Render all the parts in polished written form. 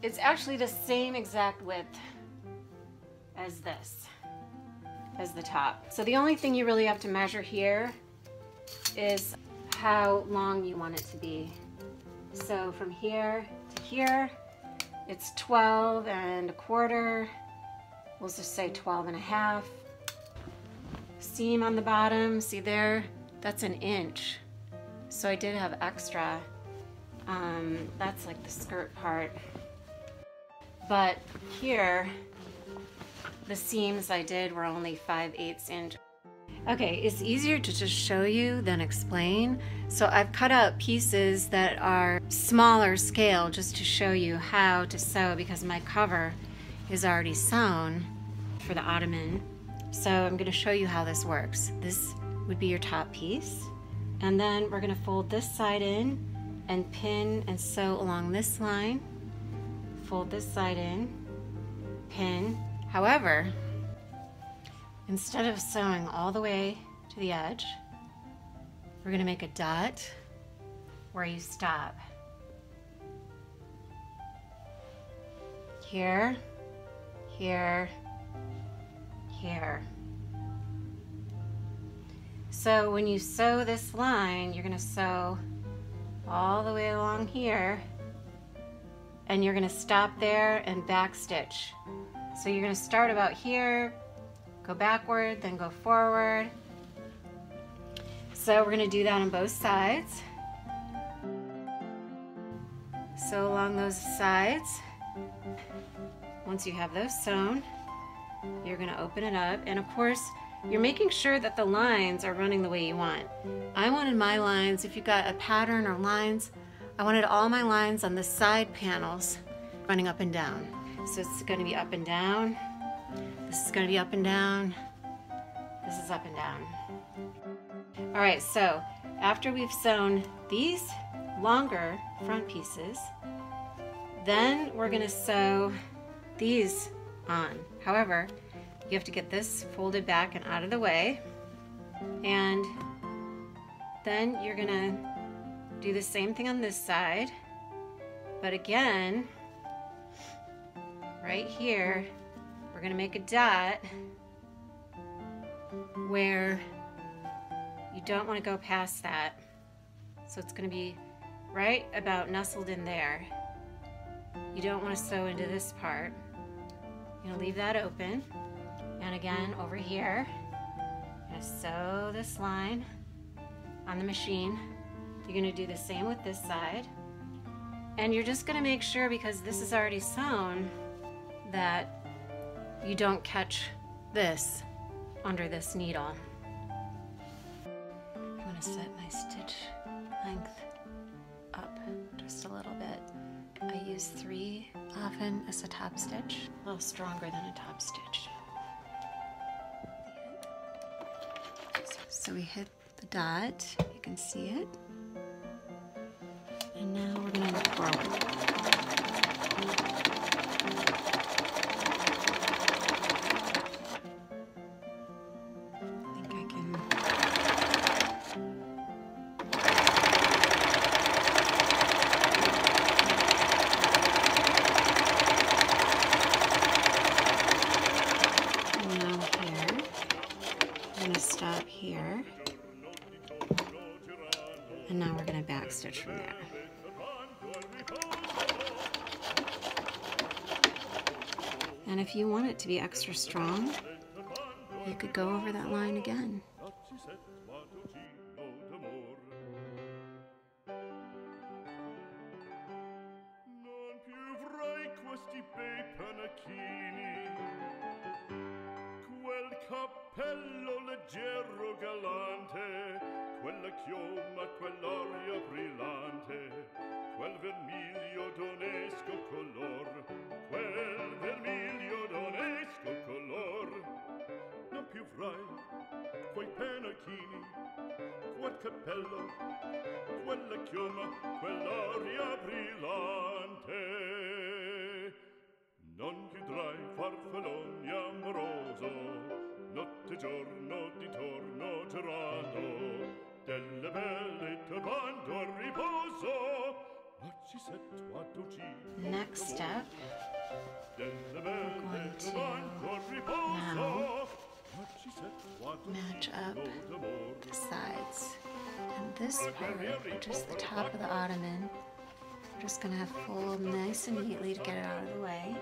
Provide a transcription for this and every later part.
It's actually the same exact width as this, as the top. So the only thing you really have to measure here is how long you want it to be. So from here to here, it's 12 1/4. We'll just say 12 1/2. Seam on the bottom, see there? That's 1 inch. So I did have extra. That's like the skirt part. But here, the seams I did were only 5/8 inch. Okay, it's easier to just show you than explain. So I've cut out pieces that are smaller scale just to show you how to sew, because my cover is already sewn for the ottoman. So I'm going to show you how this works. This would be your top piece. And then we're going to fold this side in and pin and sew along this line. Fold this side in, pin. However, instead of sewing all the way to the edge, we're going to make a dot where you stop. Here, here, here. So when you sew this line, you're going to sew all the way along here, and you're going to stop there and back stitch. So you're going to start about here, go backward, then go forward. So we're going to do that on both sides. Sew along those sides. Once you have those sewn, you're going to open it up, and of course you're making sure that the lines are running the way you want. I wanted my lines, if you got a pattern or lines, I wanted all my lines on the side panels running up and down. So it's going to be up and down, this is going to be up and down, this is up and down. Alright, so after we've sewn these longer front pieces, then we're going to sew these on. However, you have to get this folded back and out of the way, and then you're going to do the same thing on this side, but again, right here, we're going to make a dot where you don't want to go past that. So it's going to be right about nestled in there. You don't want to sew into this part. You're going to leave that open. And again, over here, you're going to sew this line on the machine. You're going to do the same with this side. And you're just going to make sure, because this is already sewn, that you don't catch this under this needle. I'm going to set my stitch length up just a little bit. I use 3 often as a top stitch, a little stronger than a top stitch. So we hit the dot, you can see it. And now we're going to twirl it. Stop here, and now we're going to back stitch from there. And if you want it to be extra strong, you could go over that line again. Cappello leggero galante, quella chioma, quell'aria brillante, quel vermiglio d'onesco color, quel vermiglio d'onesco color. Non più avrai quei pennacchini, quel cappello, quella chioma, quell'aria brillante. Non chiudrai farfalloni amoroso, notte e giorno di torno girando, delle belle turbando al riposo. Next step match up the sides. And this part, which is the top of the ottoman, we're just going to fold nice and neatly to get it out of the way.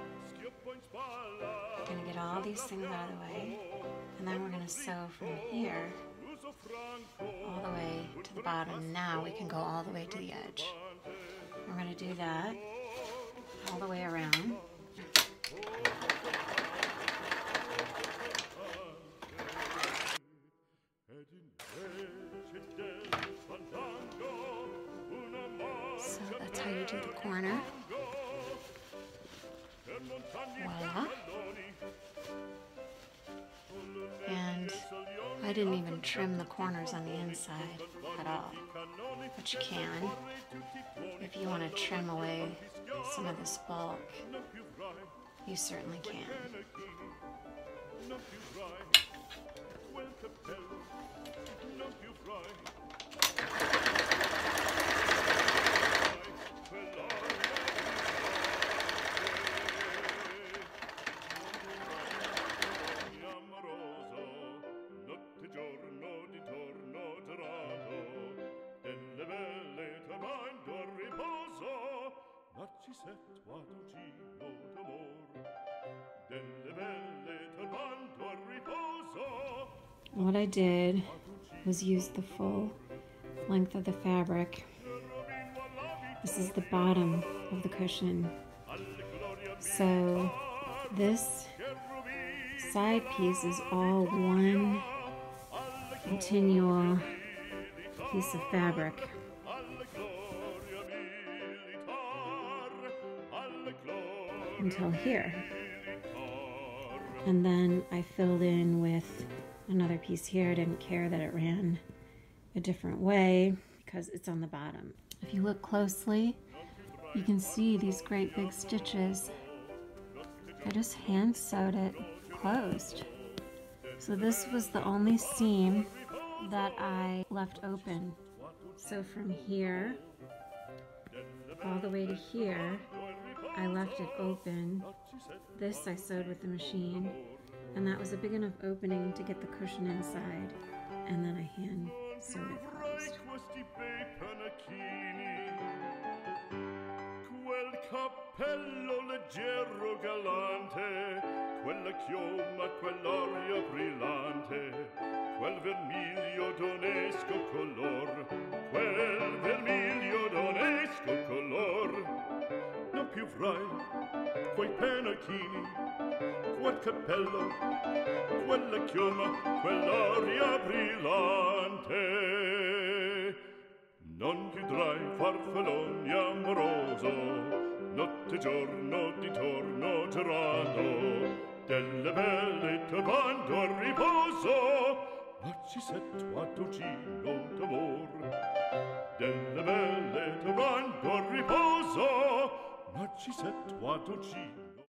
We're going to get all these things out of the way, and then we're going to sew from here all the way to the bottom. Now we can go all the way to the edge. We're going to do that all the way around. So that's how you do the corner. Voila. And I didn't even trim the corners on the inside at all, but you can if you want to trim away some of this bulk. You certainly can. What I did was use the full length of the fabric. This is the bottom of the cushion. So this side piece is all one continual piece of fabric. Until here. And then I filled in with another piece here. I didn't care that it ran a different way because it's on the bottom. If you look closely, you can see these great big stitches. I just hand sewed it closed. So this was the only seam that I left open. So from here all the way to here, I left it open. This I sewed with the machine, and that was a big enough opening to get the cushion inside, and then I hand sewed it closed. Quel cappello leggero galante, quella chioma, quell'aria brillante, quel vermiglio d'onesco color, quel vermiglio d'onesco color. Non più frai quei pennacchini, quel cappello, quella chioma, quell'aria brillante. Non chiudrai farfalloni amoroso, notte e giorno di torno girando, delle belle turbando a riposo, Narcisetto a Tugino d'amor. Delle belle turbando a riposo, Narcisetto a Tugino.